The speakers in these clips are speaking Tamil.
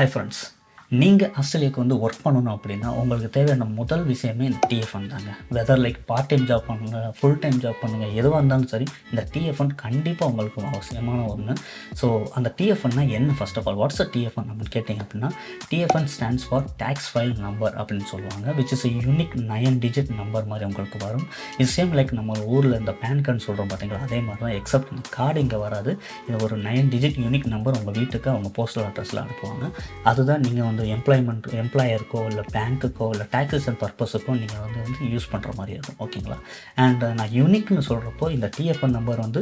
Hi friends. நீங்கள் ஆஸ்திரேலியாவுக்கு வந்து ஒர்க் பண்ணணும் அப்படின்னா உங்களுக்கு தேவையான முதல் விஷயமே இந்த டிஎஃப்என் தாங்க. Whether like part time job பண்ணுங்கள், ஃபுல் டைம் ஜாப் பண்ணுங்கள், எதுவாக இருந்தாலும் சரி இந்த டிஎஃப்என் கண்டிப்பாக உங்களுக்கு அவசியமான ஒன்று. ஸோ அந்த டிஎஃப்என்னா என்ன? First of all what's a TFN அப்படின்னு கேட்டிங்க அப்படின்னா, TFN stands for tax file number அப்படின்னு சொல்லுவாங்க, which is a unique 9 digit number மாதிரி உங்களுக்கு வரும். இது சேம் லைக் நம்ம ஊரில் இந்த பேன் கார்டு சொல்கிறோம் பார்த்தீங்களா, அதே மாதிரி தான். எக்ஸப்ட் இந்த கார்டு இங்கே வராது. இது ஒரு 9 டிஜிட் யூனிக் நம்பர் உங்கள் வீட்டுக்கு அவங்க போஸ்டல் அட்ரஸில் அனுப்புவாங்க. அதுதான் நீங்கள் வந்து எம்ப்ளாயருக்கோ இல்லை பேங்க்குக்கோ இல்லை டேக்ஸேஷன் பர்பஸுக்கோ நீங்கள் வந்து யூஸ் பண்ணுற மாதிரி இருக்கும். ஓகேங்களா? அண்ட் நான் யூனிக்னு சொல்கிறப்போ இந்த டிஎஃப்என் நம்பர் வந்து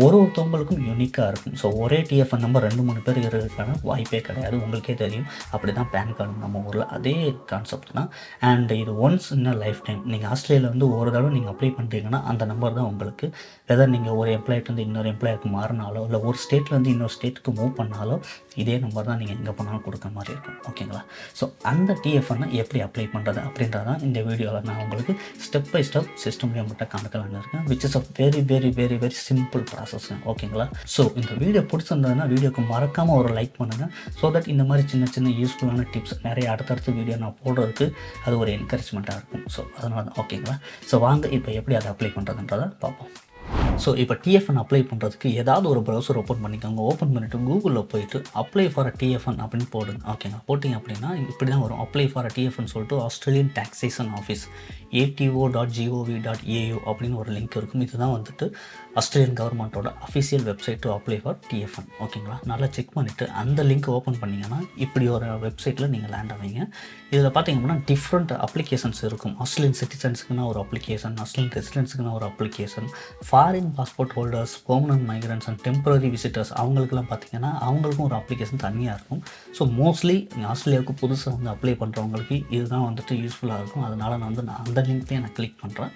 ஒருத்தவங்களுக்கும் யூனிக்காக இருக்கும். ஸோ ஒரே டிஎஃப்என் நம்பர் 2-3 பேர் இருக்கிறதுக்கான வாய்ப்பே கிடையாது. உங்களுக்கே தெரியும். அப்படி தான் பேன் கார்டு நம்ம ஊரில் அதே கான்செப்ட் தான். அண்ட் இது once in a life time. நீங்கள் ஆஸ்திரேலியாவில் வந்து ஒரு தடவை நீங்கள் அப்ளை பண்ணுறீங்கன்னா அந்த நம்பர் தான் உங்களுக்கு. வெதர் நீங்கள் ஒரு எம்ப்ளாயிட்டு இன்னொரு எம்ப்ளாய்க்கு மாறினாலோ இல்லை ஒரு ஸ்டேட்லேருந்து இன்னொரு ஸ்டேட்டுக்கு மூவ் பண்ணாலோ இதே நம்பர் தான் நீங்கள் எங்கே பண்ணாலும் கொடுக்குற மாதிரி இருக்கும். ஓகேங்களா? ஸோ அந்த டிஎஃப்என்னை எப்படி அப்ளை பண்ணுறது அப்படின்றதான் இந்த வீடியோவில் நான் உங்களுக்கு ஸ்டெப் பை ஸ்டெப் சிஸ்டம்லேயே உங்கள்கிட்ட காமிக்கலான்னு இருக்கேன், which is a very very very very simple process. ஓகேங்களா? ஸோ இந்த வீடியோ பிடிச்சிருந்ததுன்னா வீடியோக்கு மறக்காமல் ஒரு லைக் பண்ணுங்கள். ஸோ தட் இந்த மாதிரி சின்ன சின்ன யூஸ்ஃபுல்லான டிப்ஸ் நிறைய அடுத்தடுத்த வீடியோ நான் போடுறதுக்கு அது ஒரு என்கரேஜ்மெண்ட்டாக இருக்கும். ஸோ அதனால தான். ஓகேங்களா? ஸோ வாங்க இப்போ எப்படி அதை அப்ளை பண்ணுறதுன்றதை பார்ப்போம். ஸோ இப்போ டிஎஃப்என் அப்ளை பண்ணுறதுக்கு ஏதாவது ஒரு ப்ரௌசர் ஓப்பன் பண்ணிக்கோங்க. ஓப்பன் பண்ணிவிட்டு கூகுளில் போயிட்டு அப்ளை ஃபார் அ டிஎஃப்என் அப்படின்னு போடுங்க. ஓகேங்க? போட்டிங்க அப்படின்னா இப்படி தான் வரும். அப்ளை ஃபார் அ டிஎஃப்என் சொல்லிட்டு ஆஸ்திரேலியன் டாக்ஸேஷன் ஆஃபீஸ் ATO.gov.au அப்படின்னு ஒரு லிங்க் இருக்கும். இதுதான் வந்துட்டு ஆஸ்திரேலியன் கவர்மெண்ட்டோட official website to apply for TFN. ஓகேங்களா? நல்லா செக் பண்ணிவிட்டு அந்த லிங்க் ஓப்பன் பண்ணிங்கன்னா இப்படி ஒரு வெப்சைட்டில் நீங்கள் லேண்ட் ஆவீங்க. இதில் பார்த்தீங்க அப்படின்னா டிஃப்ரெண்ட் அப்ளிகேஷன்ஸ் இருக்கும். ஆஸ்திரேலியன் சிட்டிசன்ஸுக்குன்னா ஒரு அப்ளிகேஷன், ஆஸ்திரேலியன் ரெசிடென்ட்ஸுக்குன்னா ஒரு application, foreign passport holders, permanent migrants and temporary visitors அவங்களுக்குலாம் பார்த்தீங்கன்னா அவங்களுக்கும் ஒரு அப்ளிகேஷன் தனியாக இருக்கும். ஸோ மோஸ்ட்லி ஆஸ்திரேலியாவுக்கு புதுசாக வந்து அப்ளை பண்ணுறவங்களுக்கு இதுதான் வந்துட்டு யூஸ்ஃபுல்லாக இருக்கும். அதனால் நான் வந்து அந்த லிங்க்லேயே நான் கிளிக் பண்ணுறேன்.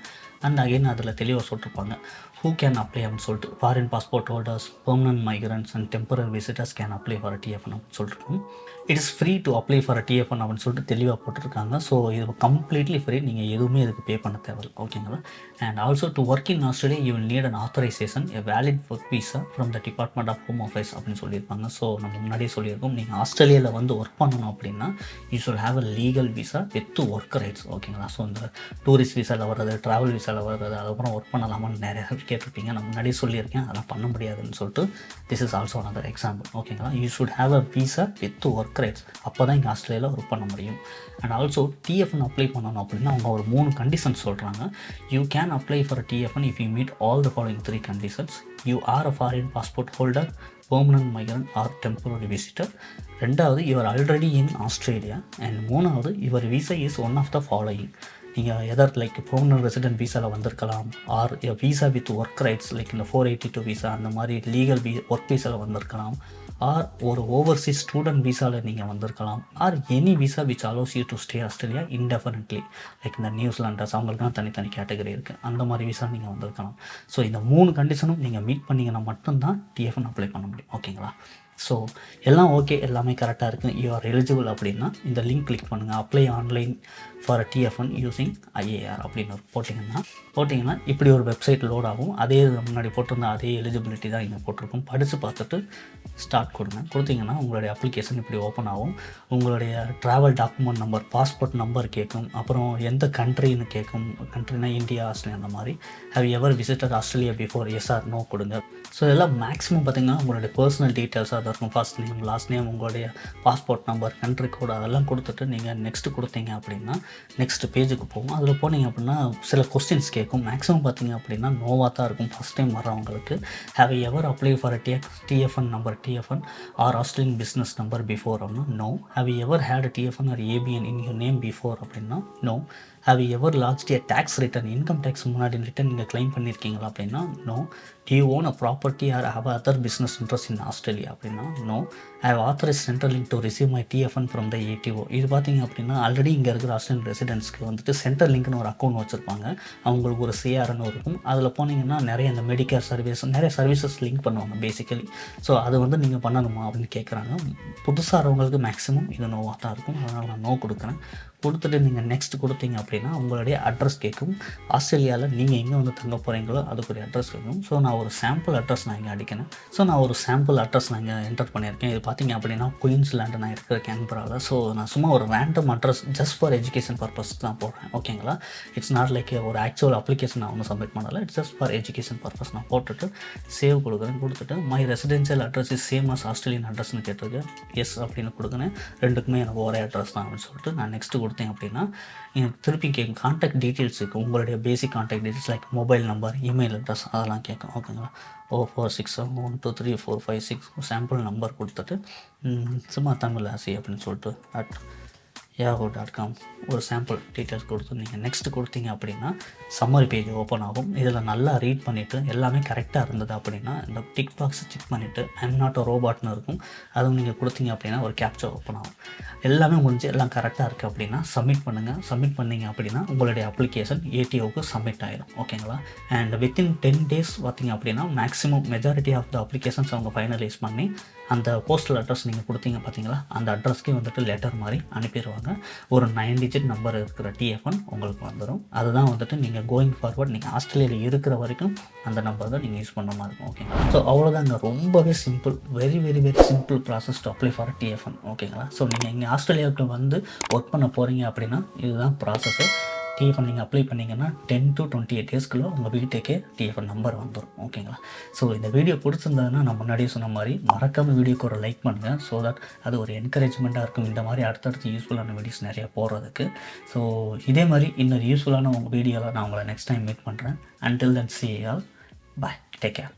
அண்ட் அகைன் அதில் தெளிவாக சொல்லிட்டுருப்பாங்க who can apply அப்படின்னு சொல்லிட்டு. Foreign passport holders, permanent migrants and temporary visitors can apply for a TFN அப்படின்னு சொல்லியிருக்கோம். It is free to apply for a TFN அப்படின்னு சொல்லிட்டு தெளிவாக போட்டிருக்காங்க. ஸோ இது கம்ப்ளீட்லி ஃப்ரீ. நீங்கள் எதுவுமே இதுக்கு பே பண்ண தேவையில்லை. ஓகேங்களா? And also to work in Australia you will need an authorisation a valid work visa from the department of home affairs அப்படின்னு சொல்லியிருப்பாங்க. ஸோ நம்ம முன்னாடியே சொல்லியிருக்கோம், நீங்கள் ஆஸ்திரேலியாவில் வந்து ஒர்க் பண்ணணும் அப்படின்னா you should have a legal visa with work rights. ஓகேங்களா? ஸோ இந்த டூரிஸ்ட் விசாவில் வர்றது, ட்ராவல் விசாவில் வர்றது, அதுக்கப்புறம் ஒர்க் பண்ணலாமான்னு நிறைய கேட்டிருப்பீங்க. நம்ம முன்னாடி சொல்லியிருக்கேன் அதெல்லாம் பண்ண முடியாதுன்னு சொல்லிட்டு. This is also another example. ஓகேங்களா? You should have a visa with work rights. அப்போ தான் இங்கே ஆஸ்திரேலியாவில் ஒர்க் பண்ண முடியும். அண்ட் ஆல்சோ டிஎஃப்என் அப்ளை பண்ணணும் அப்படின்னா அவங்க ஒரு 3 கண்டிஷன்ஸ் சொல்கிறாங்க. You can apply for TFN if you meet all the following 3 conditions. You are a foreign passport holder, permanent migrant or temporary visitor. 2வது you're already in Australia. And 3வது your visa is one of the following. நீங்கள் எதர் லைக் பெர்மனன்ட் ரெசிடென்ட் விசாவில் வந்திருக்கலாம், or visa with work rights like இந்த 482 விசா அந்த மாதிரி லீகல் ஒர்க் விசாவில் வந்திருக்கலாம், ஆர் ஒரு ஓவர்சீஸ் ஸ்டூடெண்ட் விசாவில் நீங்கள் வந்திருக்கலாம், or any visa which allows you to stay Australia indefinitely like இந்த நியூசிலாண்டர்ஸ் அவங்களுக்குலாம் தனித்தனி கேட்டகரி இருக்குது. அந்த மாதிரி விசா நீங்கள் வந்திருக்கலாம். ஸோ இந்த 3 கண்டிஷனும் நீங்கள் மீட் பண்ணிங்கன்னா மட்டும்தான் டிஎஃப்என் அப்ளை பண்ண முடியும். ஓகேங்களா? ஸோ எல்லாம் ஓகே, எல்லாமே கரெக்டாக இருக்குது, யூ ஆர் எலிஜிபிள் அப்படின்னா இந்த லிங்க் கிளிக் பண்ணுங்கள். Apply online for a TFN using IAR அப்படின்னு போட்டிங்கன்னா இப்படி ஒரு வெப்சைட் லோட் ஆகும். அதே முன்னாடி போட்டிருந்த அதே எலிஜிபிலிட்டி தான் இங்கே போட்டிருக்கும். படித்து பார்த்துட்டு ஸ்டார்ட் கொடுத்தீங்கன்னா உங்களுடைய அப்ளிகேஷன் இப்படி ஓப்பன் ஆகும். உங்களுடைய travel document number, passport number கேட்கும். அப்புறம் எந்த கண்ட்ரின்னு கேட்கும். கண்ட்ரினா இந்தியா, ஆஸ்திரேலியா அந்த மாதிரி. Have ever visited Australia before, yes or no கொடுங்க. ஸோ இதெல்லாம் மேக்ஸிமம் பார்த்திங்கன்னா உங்களுடைய பர்சனல் டீட்டெயில்ஸாக தான் இருக்கும். ஃபர்ஸ்ட் நேம், லாஸ்ட் நேம், உங்களுடைய பாஸ்போர்ட் நம்பர், கண்ட்ரி கோடு அதெல்லாம் கொடுத்துட்டு நீங்கள் நெக்ஸ்ட்டு கொடுத்தீங்க அப்படின்னா நெக்ஸ்ட் பேஜுக்கு போகும். அதில் போனீங்க அப்படின்னா சில கொஸ்டின்ஸ் கேட்கும். மேக்ஸிமம் பார்த்தீங்க அப்படின்னா நோவாக தான் இருக்கும் ஃபஸ்ட் டைம் வர்றவங்களுக்கு. Have ever apply for a TFN number, TFN or Australian business number before அப்படின்னா no. Have ever had TFN or ABN in your name before அப்படின்னா no. Have ever last year tax return, income tax முன்னாடி ரிட்டர்ன் நீங்கள் கிளைம் பண்ணியிருக்கீங்களா அப்படின்னா no. Do you own a property or have other business interest in Australia அப்படின்னா no. I have authorise Centrelink to receive my TFN from the ATO. இது பார்த்தீங்க அப்படின்னா ஆல்ரெடி இங்கே இருக்கிற ஆஸ்திரேலியன் ரெசிடென்ட்ஸ்க்கு வந்துட்டு சென்ட்ரல் லிங்க்னு ஒரு அக்கௌண்ட் வச்சுருப்பாங்க. அவங்களுக்கு ஒரு சிஆர்னு இருக்கும். அதில் போனீங்கன்னா நிறைய இந்த மெடிக்கேர் சர்வீஸ், நிறைய சர்வீசஸ் லிங்க் பண்ணுவாங்க பேசிக்கலி. ஸோ அது வந்து நீங்கள் பண்ணணுமா அப்படின்னு கேட்குறாங்க. புதுசாக வரவங்களுக்கு மேக்ஸிமம் இது நோவாக தான் இருக்கும். அதனால் நான் நோ கொடுக்குறேன். கொடுத்துட்டு நீங்கள் நெக்ஸ்ட் கொடுத்தீங்க அப்படின்னா அப்படின்னா உங்களுடைய அட்ரஸ் கேட்கும். ஆஸ்திரேலியாவில் நீங்கள் எங்கே வந்து தங்க போகிறீங்களோ அதுக்குரிய அட்ரஸ் கேட்கும். ஸோ நான் ஒரு சாம்பிள் அட்ரஸ் நான் இங்கே அடிக்கிறேன். ஸோ நான் ஒரு சாம்பிள் அட்ரஸ் நான் இங்கே என்டர் பண்ணியிருக்கேன். இது பார்த்தீங்க அப்படின்னா குயின்ஸ்லாண்டு நான் இருக்கிற கேன்பராவில். ஸோ நான் சும்மா ஒரு random address just for education purpose தான் போடுறேன். ஓகேங்களா, இட்ஸ் நாட் லைக் ஒரு ஆக்சுவல் அப்ளிகேஷன் நான் ஒன்றும் சப்மிட் பண்ணலை. It's just for education purpose. நான் போட்டுட்டு சேவ் கொடுக்குறேன். கொடுத்துட்டு my residential address is same as Australian அட்ரஸ்னு கேட்டிருக்கு. எஸ் அப்படின்னு கொடுக்குறேன். ரெண்டுக்குமே எனக்கு ஒரே அட்ரஸ் தான் அப்படின்னு சொல்லிட்டு நான் நெக்ஸ்ட்டு கொடுத்தேன் அப்படின்னா எனக்கு திருப்பி கேட்கும். கான்டாக்ட் டீட்டெயில்ஸ் இருக்குது, உங்களுடைய basic contact details like mobile number, email address அதெல்லாம் கேட்கும். ஓகேங்களா, 0467123456 சாம்பிள் நம்பர் கொடுத்துட்டு சும்மா தமிழ் ஆசி அப்படின்னு சொல்லிட்டு yahoo.com ஒரு சாம்பிள் டீட்டெயில்ஸ் கொடுத்து நீங்கள் நெக்ஸ்ட்டு கொடுத்தீங்க அப்படின்னா சம்மரி பேஜ் ஓப்பன் ஆகும். இதில் நல்லா ரீட் பண்ணிவிட்டு எல்லாமே கரெக்டாக இருந்தது அப்படின்னா இந்த டிக் பாக்ஸ் செக் பண்ணிவிட்டு ஐம் நாட் அ ரோபாட்னு இருக்கும், அதுவும் நீங்கள் கொடுத்தீங்க அப்படின்னா ஒரு கேப்சர் ஓப்பன் ஆகும். எல்லாமே முடிஞ்சு எல்லாம் கரெக்டாக இருக்குது அப்படின்னா சப்மிட் பண்ணுங்கள். சப்மிட் பண்ணிங்க அப்படின்னா உங்களுடைய அப்ளிகேஷன் ஏடிஓக்கு சப்மிட் ஆகிடும். ஓகேங்களா, அண்ட் வித்தின் 10 days பார்த்தீங்க அப்படின்னா maximum majority of the applications அவங்க ஃபைனலைஸ் பண்ணி அந்த போஸ்டல் அட்ரஸ் நீங்கள் கொடுத்தீங்க பார்த்தீங்களா, அந்த அட்ரஸ்க்கே வந்துட்டு லெட்டர் மாதிரி அனுப்பிடுவாங்க. ஒரு 9 digit நம்பர் இருக்கிற TF1 உங்களுக்கு வந்துடும். அதுதான் வந்துட்டு நீங்கள் கோயிங் ஃபார்வர்ட் நீங்கள் ஆஸ்திரேலியாவில் இருக்கிற வரைக்கும் அந்த நம்பர் தான் நீங்கள் யூஸ் பண்ணுற மாதிரி இருக்கும். ஓகேங்களா, ஸோ அவ்வளோதாங்க. ரொம்பவே simple, very very very simple process to apply for TF1. ஓகேங்களா, ஸோ நீங்கள் இங்கே ஆஸ்திரேலியாவுக்கு வந்து ஒர்க் பண்ண போகிறீங்க அப்படின்னா இதுதான் ப்ராசஸ்ஸு. TF1 நீங்கள் அப்ளை பண்ணிங்கன்னா 10 to 28 daysக்குள்ளே உங்கள் வீட்டுக்கே TF1 நம்பர் வந்துடும். ஓகேங்களா, ஸோ இந்த வீடியோ பிடிச்சிருந்ததுன்னா நான் முன்னாடியே சொன்ன மாதிரி மறக்காமல் வீடியோக்கு ஒரு லைக் பண்ணுங்கள். ஸோ தட் அது ஒரு என்கரேஜ்மெண்ட்டாக இருக்கும் இந்த மாதிரி அடுத்தடுத்து யூஸ்ஃபுல்லான வீடியோஸ் நிறையா போடுறதுக்கு. ஸோ இதே மாதிரி இன்னொரு யூஸ்ஃபுல்லான உங்கள் வீடியோவில் நான் உங்களை நெக்ஸ்ட் டைம் மீட் பண்ணுறேன். Until then, see you all. Bye. Take care.